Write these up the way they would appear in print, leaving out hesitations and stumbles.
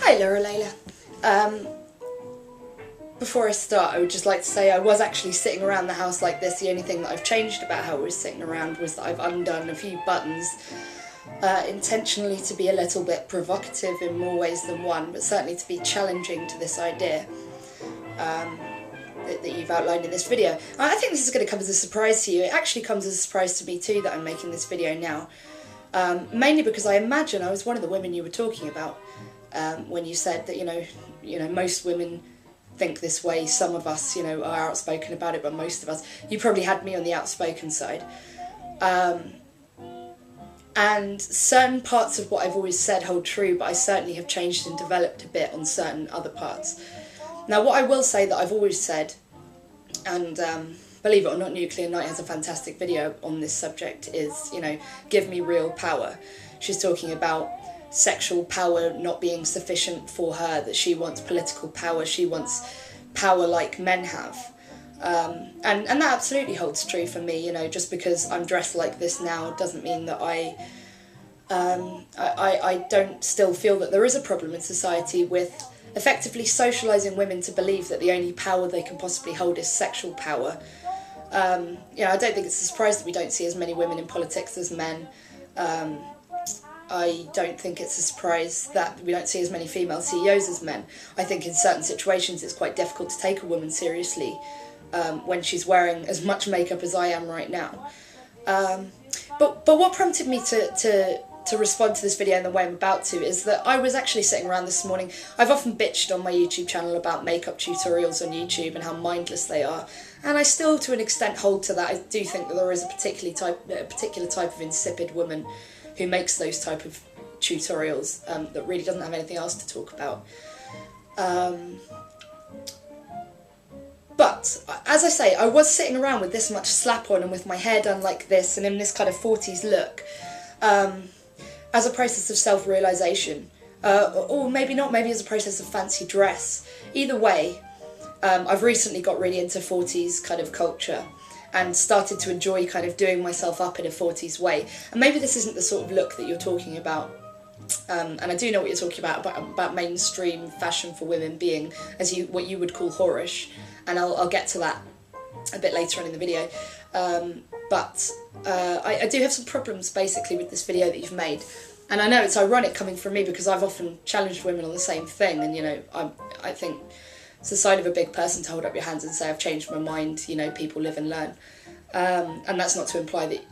Hi Loreleila. Before I start, I would just like to say I was actually sitting around the house like this. The only thing that I've changed about how I was sitting around was that I've undone a few buttons intentionally to be a little bit provocative in more ways than one, but certainly to be challenging to this idea that you've outlined in this video. I think this is going to come as a surprise to you. It actually comes as a surprise to me too that I'm making this video now. Mainly because I imagine I was one of the women you were talking about when you said that, you know, most women think this way. Some of us, are outspoken about it, but most of us, you probably had me on the outspoken side. And certain parts of what I've always said hold true, but I certainly have changed and developed a bit on certain other parts. Now, what I will say that I've always said, and believe it or not, Nuclear Night has a fantastic video on this subject, is, give me real power. She's talking about sexual power not being sufficient for her, that she wants political power, she wants power like men have. And that absolutely holds true for me. Just because I'm dressed like this now doesn't mean that I don't still feel that there is a problem in society with effectively socialising women to believe that the only power they can possibly hold is sexual power. I don't think it's a surprise that we don't see as many women in politics as men. I don't think it's a surprise that we don't see as many female CEOs as men. I think in certain situations it's quite difficult to take a woman seriously when she's wearing as much makeup as I am right now. But what prompted me to respond to this video in the way I'm about to is that I was actually sitting around this morning. I've often bitched on my YouTube channel about makeup tutorials on YouTube and how mindless they are, and I still to an extent hold to that. I do think that there is a particular type of insipid woman who makes those type of tutorials that really doesn't have anything else to talk about. But, as I say, I was sitting around with this much slap on and with my hair done like this and in this kind of 40s look as a process of self-realisation. Or maybe not, maybe as a process of fancy dress. Either way, I've recently got really into 40s kind of culture and started to enjoy kind of doing myself up in a 40s way. And maybe this isn't the sort of look that you're talking about. And I do know what you're talking about mainstream fashion for women being what you would call whorish. And I'll get to that a bit later on in the video. But I do have some problems basically with this video that you've made. And I know it's ironic coming from me because I've often challenged women on the same thing. And I think it's the sign of a big person to hold up your hands and say, I've changed my mind, people live and learn. And that's not to imply that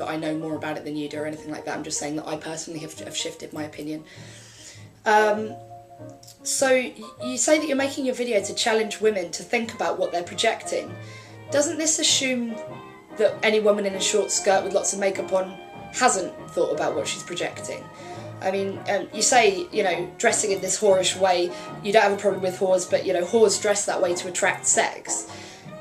I know more about it than you do or anything like that. I'm just saying that I personally have shifted my opinion. So you say that you're making your video to challenge women to think about what they're projecting. Doesn't this assume that any woman in a short skirt with lots of makeup on hasn't thought about what she's projecting? I mean, you say, dressing in this whorish way, you don't have a problem with whores, but, whores dress that way to attract sex.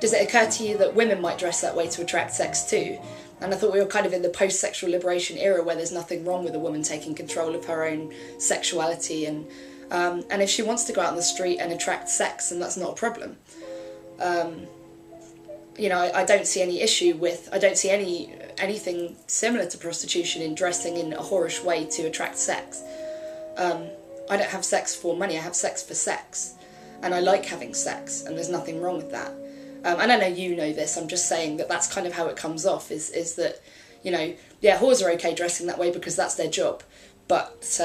Does it occur to you that women might dress that way to attract sex too? And I thought we were kind of in the post-sexual liberation era where there's nothing wrong with a woman taking control of her own sexuality, and if she wants to go out on the street and attract sex, then that's not a problem. I don't see any issue with, I don't see anything similar to prostitution in dressing in a whorish way to attract sex. I don't have sex for money, I have sex for sex. And I like having sex, and there's nothing wrong with that. And I know you know this, I'm just saying that that's kind of how it comes off, is that, whores are okay dressing that way because that's their job. But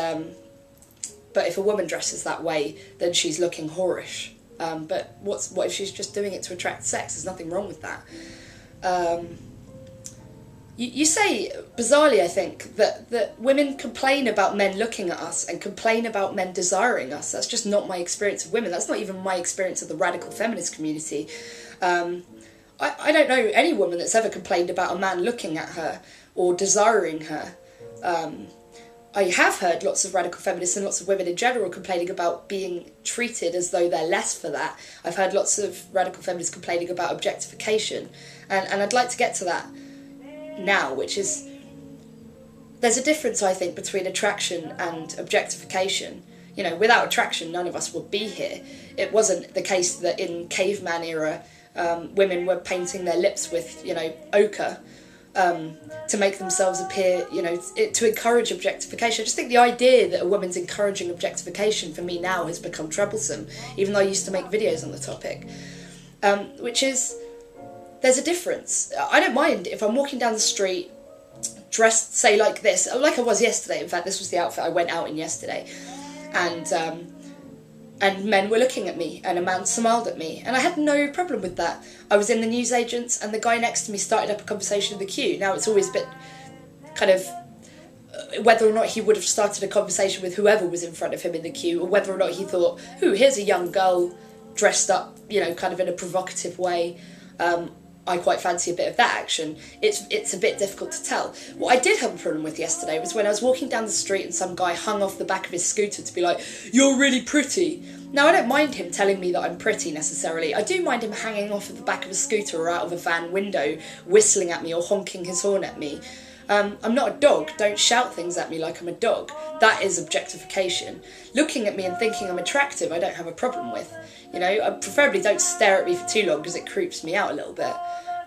if a woman dresses that way, then she's looking whorish. But what if she's just doing it to attract sex? There's nothing wrong with that. You say, bizarrely I think, that women complain about men looking at us and complain about men desiring us. That's just not my experience of women. That's not even my experience of the radical feminist community. I don't know any woman that's ever complained about a man looking at her or desiring her. I have heard lots of radical feminists and lots of women in general complaining about being treated as though they're less for that. I've heard lots of radical feminists complaining about objectification. And I'd like to get to that now, which is, there's a difference, I think, between attraction and objectification. Without attraction, none of us would be here. It wasn't the case that in caveman era, women were painting their lips with, ochre to make themselves appear, you know, to encourage objectification. I just think the idea that a woman's encouraging objectification for me now has become troublesome, even though I used to make videos on the topic. Which is, there's a difference. I don't mind if I'm walking down the street dressed, say, like this, like I was yesterday. In fact, this was the outfit I went out in yesterday. And men were looking at me, and a man smiled at me, and I had no problem with that. I was in the newsagents, and the guy next to me started up a conversation in the queue. Now, it's always a bit kind of whether or not he would have started a conversation with whoever was in front of him in the queue, or whether or not he thought, ooh, here's a young girl dressed up, you know, kind of in a provocative way. I quite fancy a bit of that action. It's a bit difficult to tell. What I did have a problem with yesterday was when I was walking down the street and some guy hung off the back of his scooter to be like, you're really pretty. Now, I don't mind him telling me that I'm pretty necessarily. I do mind him hanging off of the back of a scooter or out of a van window, whistling at me or honking his horn at me. I'm not a dog. Don't shout things at me like I'm a dog. That is objectification. Looking at me and thinking I'm attractive, I don't have a problem with. You know, I preferably don't stare at me for too long because it creeps me out a little bit.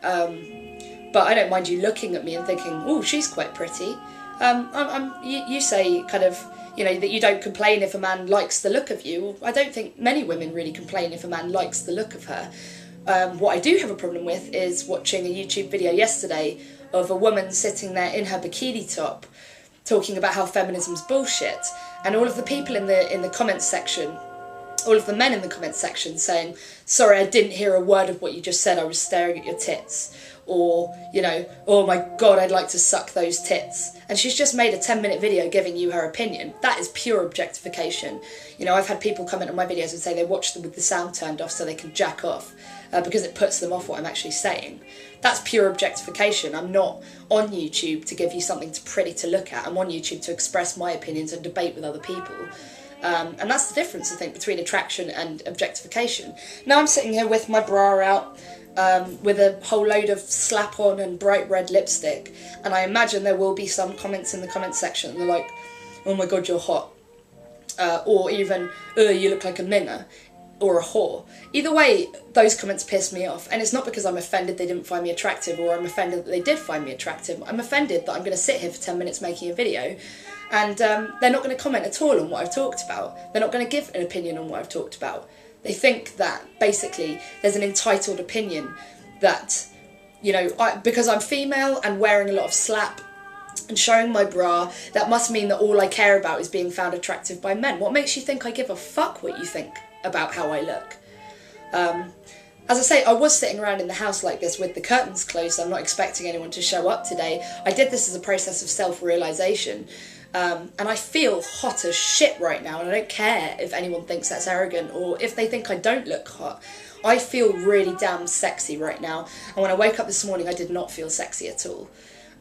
But I don't mind you looking at me and thinking, oh, she's quite pretty. You say kind of, you know, that you don't complain if a man likes the look of you. Well, I don't think many women really complain if a man likes the look of her. What I do have a problem with is watching a YouTube video yesterday of a woman sitting there in her bikini top talking about how feminism's bullshit, and all of the people in the comments section, all of the men in the comments section saying, sorry, I didn't hear a word of what you just said, I was staring at your tits, or, you know, oh my god, I'd like to suck those tits. And she's just made a 10-minute video giving you her opinion. That is pure objectification. You know, I've had people comment on my videos and say they watch them with the sound turned off so they can jack off, because it puts them off what I'm actually saying. That's pure objectification. I'm not on YouTube to give you something pretty to look at. I'm on YouTube to express my opinions and debate with other people. And that's the difference, I think, between attraction and objectification. Now I'm sitting here with my bra out, with a whole load of slap-on and bright red lipstick, and I imagine there will be some comments in the comment section, and they're like, oh my god, you're hot. Or even, you look like a minger, or a whore. Either way, those comments piss me off, and it's not because I'm offended they didn't find me attractive, or I'm offended that they did find me attractive. I'm offended that I'm going to sit here for 10 minutes making a video, and they're not going to comment at all on what I've talked about. They're not going to give an opinion on what I've talked about. They think that, basically, there's an entitled opinion that, you know, because I'm female and wearing a lot of slap and showing my bra, that must mean that all I care about is being found attractive by men. What makes you think I give a fuck what you think about how I look? As I say, I was sitting around in the house like this with the curtains closed. I'm not expecting anyone to show up today. I did this as a process of self-realisation. And I feel hot as shit right now, and I don't care if anyone thinks that's arrogant or if they think I don't look hot. I feel really damn sexy right now, and when I woke up this morning I did not feel sexy at all.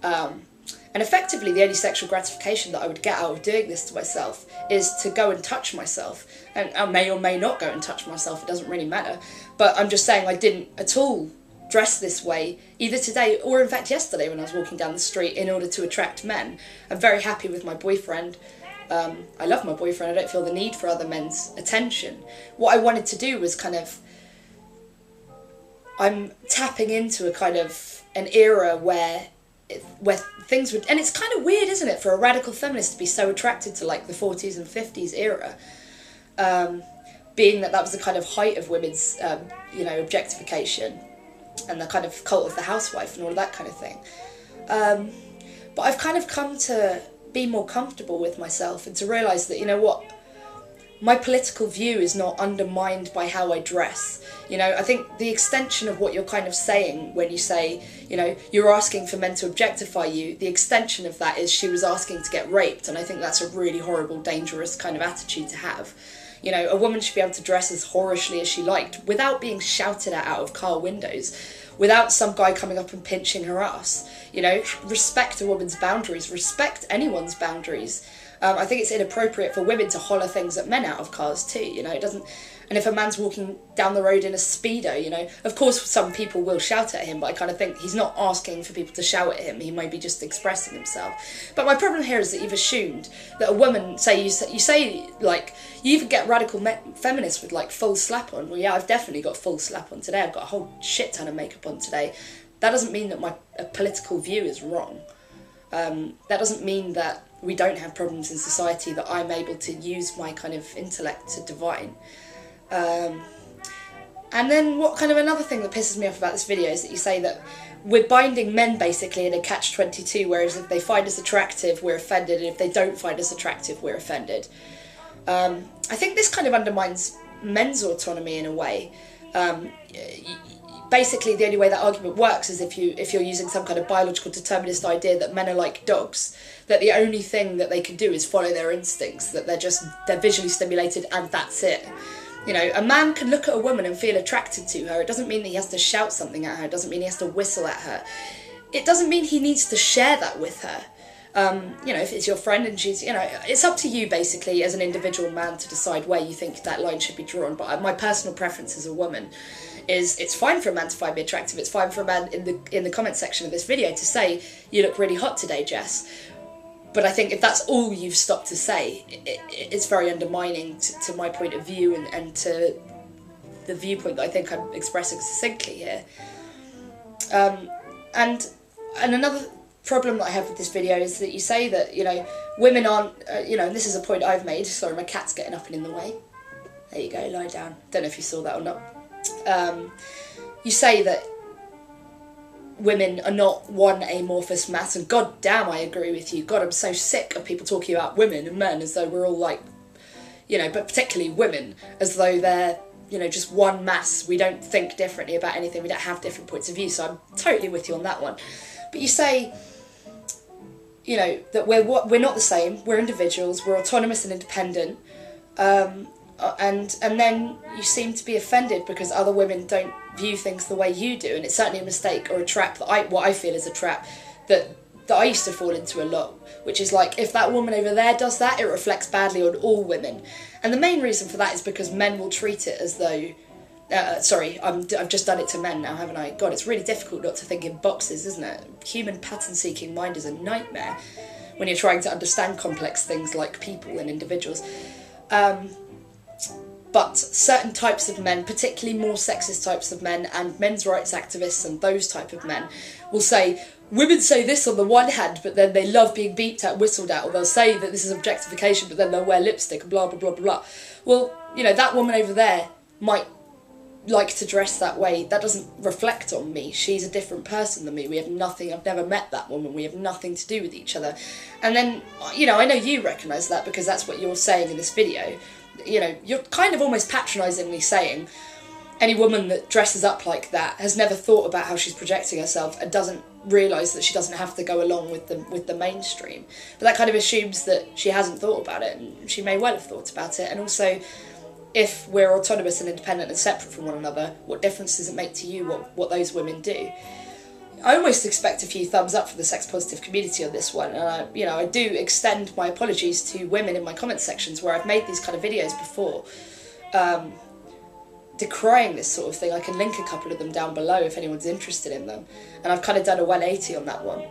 And effectively the only sexual gratification that I would get out of doing this to myself is to go and touch myself. And I may or may not go and touch myself, it doesn't really matter. But I'm just saying I didn't at all dress this way, either today or in fact yesterday when I was walking down the street, in order to attract men. I'm very happy with my boyfriend. I love my boyfriend, I don't feel the need for other men's attention. What I wanted to do was kind of, I'm tapping into a kind of an era where things would, and it's kind of weird, isn't it, for a radical feminist to be so attracted to like the 40s and 50s era, being that was the kind of height of women's, you know, objectification and the kind of cult of the housewife and all of that kind of thing. But I've kind of come to be more comfortable with myself and to realise that, you know what, my political view is not undermined by how I dress. You know, I think the extension of what you're kind of saying when you say, you know, you're asking for men to objectify you, the extension of that is she was asking to get raped, and I think that's a really horrible, dangerous kind of attitude to have. You know, a woman should be able to dress as whorishly as she liked without being shouted at out of car windows, without some guy coming up and pinching her ass. You know, respect a woman's boundaries, respect anyone's boundaries. I think it's inappropriate for women to holler things at men out of cars too, you know, it doesn't, and if a man's walking down the road in a Speedo, you know, of course some people will shout at him, but I kind of think he's not asking for people to shout at him, he may be just expressing himself. But my problem here is that you've assumed that a woman, say you say like, you even get radical feminists with like full slap on. Well yeah, I've definitely got full slap on today, I've got a whole shit ton of makeup on today. That doesn't mean that my political view is wrong. That doesn't mean that we don't have problems in society that I'm able to use my kind of intellect to divine. And then what kind of another thing that pisses me off about this video is that you say that we're binding men basically in a catch-22, whereas if they find us attractive, we're offended, and if they don't find us attractive, we're offended. I think this kind of undermines men's autonomy in a way. Basically, the only way that argument works is if you're using some kind of biological determinist idea that men are like dogs, that the only thing that they can do is follow their instincts, that they're visually stimulated and that's it. You know, a man can look at a woman and feel attracted to her. It doesn't mean that he has to shout something at her. It doesn't mean he has to whistle at her. It doesn't mean he needs to share that with her. You know, if it's your friend and she's, you know, it's up to you basically as an individual man to decide where you think that line should be drawn. But my personal preference as a woman is it's fine for a man to find me attractive. It's fine for a man in the comment section of this video to say, you look really hot today, Jess. But I think if that's all you've stopped to say, it's very undermining to my point of view and to the viewpoint that I think I'm expressing succinctly here. And another problem that I have with this video is that you say that, you know, women aren't, you know, and this is a point I've made. Sorry, my cat's getting up and in the way. There you go, lie down. Don't know if you saw that or not. You say that women are not one amorphous mass, and god damn I agree with you. God, I'm so sick of people talking about women and men as though we're all like, you know, but particularly women, as though they're, you know, just one mass. We don't think differently about anything, we don't have different points of view, so I'm totally with you on that one. But you say, you know, that we're not the same, we're individuals, we're autonomous and independent, and then you seem to be offended because other women don't view things the way you do, and it's certainly a mistake or a trap that what I feel is a trap that I used to fall into a lot, which is like, if that woman over there does that, it reflects badly on all women. And the main reason for that is because men will treat it as though, sorry, I've just done it to men now, haven't I? God, it's really difficult not to think in boxes, isn't it? Human pattern-seeking mind is a nightmare when you're trying to understand complex things like people and individuals. But certain types of men, particularly more sexist types of men and men's rights activists and those type of men, will say, women say this on the one hand, but then they love being beeped at, whistled at, or they'll say that this is objectification, but then they'll wear lipstick and blah, blah, blah, blah. Well, you know, that woman over there might like to dress that way. That doesn't reflect on me. She's a different person than me. We have nothing, I've never met that woman. We have nothing to do with each other. And then, you know, I know you recognise that because that's what you're saying in this video. You know, you're kind of almost patronisingly saying any woman that dresses up like that has never thought about how she's projecting herself and doesn't realise that she doesn't have to go along with the mainstream. But that kind of assumes that she hasn't thought about it, and she may well have thought about it. And also, if we're autonomous and independent and separate from one another, what difference does it make to you what those women do? I almost expect a few thumbs up from the sex positive community on this one, and I do extend my apologies to women in my comment sections where I've made these kind of videos before, decrying this sort of thing. I can link a couple of them down below if anyone's interested in them, and I've kind of done a 180 on that one.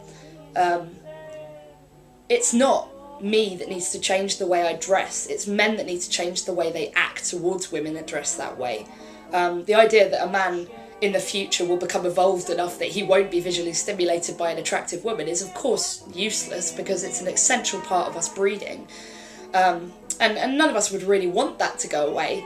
It's not me that needs to change the way I dress, it's men that need to change the way they act towards women that dress that way. The idea that a man in the future will become evolved enough that he won't be visually stimulated by an attractive woman is of course useless, because it's an essential part of us breeding, and none of us would really want that to go away,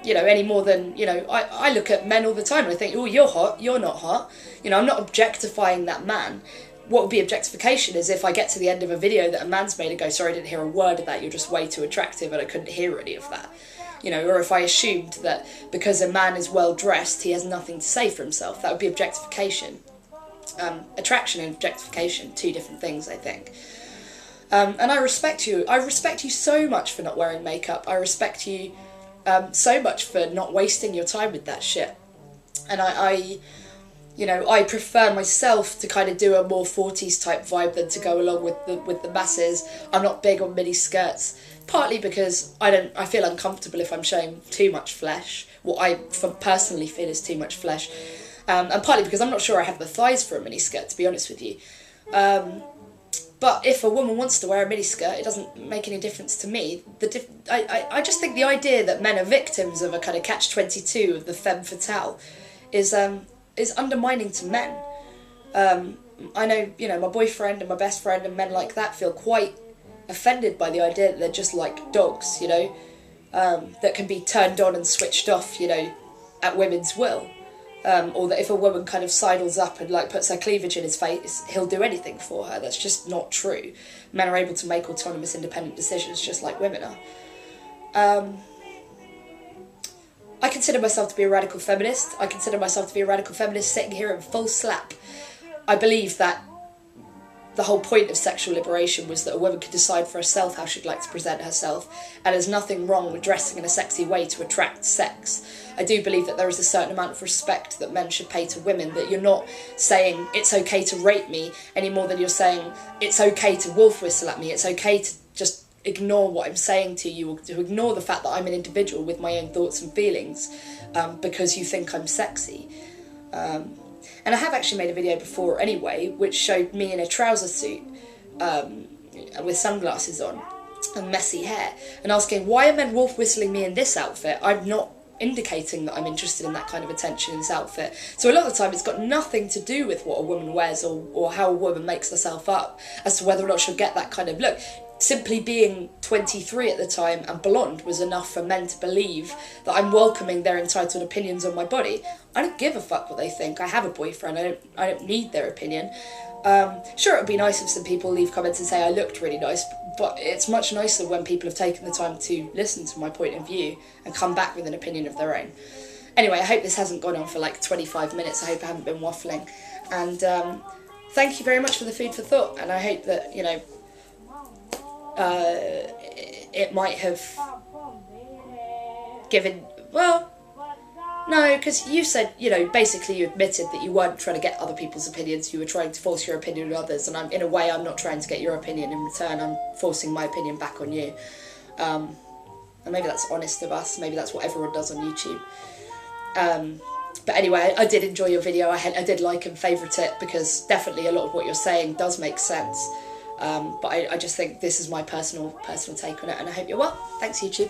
you know, any more than, you know, I look at men all the time and I think, oh, you're hot, you're not hot, you know, I'm not objectifying that man. What would be objectification is if I get to the end of a video that a man's made and go, sorry, I didn't hear a word of that, you're just way too attractive and I couldn't hear any of that. You know, or if I assumed that because a man is well dressed, he has nothing to say for himself, that would be objectification. Attraction and objectification, two different things, I think. And I respect you. I respect you so much for not wearing makeup. I respect you so much for not wasting your time with that shit. And you know, I prefer myself to kind of do a more 40s type vibe than to go along with the masses. I'm not big on mini skirts. Partly because I feel uncomfortable if I'm showing too much flesh, what I personally feel is too much flesh, and partly because I'm not sure I have the thighs for a miniskirt, to be honest with you. But if a woman wants to wear a miniskirt, it doesn't make any difference to me. I just think the idea that men are victims of a kind of catch-22 of the femme fatale is is undermining to men. I know, you know, my boyfriend and my best friend and men like that feel quite offended by the idea that they're just like dogs, you know, that can be turned on and switched off, you know, at women's will. Or that if a woman kind of sidles up and like puts her cleavage in his face, he'll do anything for her. That's just not true. Men are able to make autonomous, independent decisions just like women are. I consider myself to be a radical feminist. I consider myself to be a radical feminist sitting here in full slap. I believe that the whole point of sexual liberation was that a woman could decide for herself how she'd like to present herself, and there's nothing wrong with dressing in a sexy way to attract sex. I do believe that there is a certain amount of respect that men should pay to women, that you're not saying it's okay to rape me any more than you're saying it's okay to wolf whistle at me, it's okay to just ignore what I'm saying to you, or to ignore the fact that I'm an individual with my own thoughts and feelings because you think I'm sexy. And I have actually made a video before anyway, which showed me in a trouser suit with sunglasses on and messy hair, and asking, why are men wolf whistling me in this outfit? I'm not indicating that I'm interested in that kind of attention in this outfit. So a lot of the time it's got nothing to do with what a woman wears or how a woman makes herself up as to whether or not she'll get that kind of look. Simply being 23 at the time and blonde was enough for men to believe that I'm welcoming their entitled opinions on my body. I don't give a fuck what they think. I have a boyfriend. I don't need their opinion. Sure, it would be nice if some people leave comments and say I looked really nice, but it's much nicer when people have taken the time to listen to my point of view and come back with an opinion of their own. Anyway, I hope this hasn't gone on for like 25 minutes. I hope I haven't been waffling. And thank you very much for the food for thought. And I hope that, you know, it might have given, well, no, because you said, you know, basically you admitted that you weren't trying to get other people's opinions, you were trying to force your opinion on others, and in a way I'm not trying to get your opinion in return, I'm forcing my opinion back on you. And maybe that's honest of us, maybe that's what everyone does on YouTube. But anyway, I did enjoy your video, I did like and favourite it, because definitely a lot of what you're saying does make sense. But I just think this is my personal take on it, and I hope you're well. Thanks, YouTube.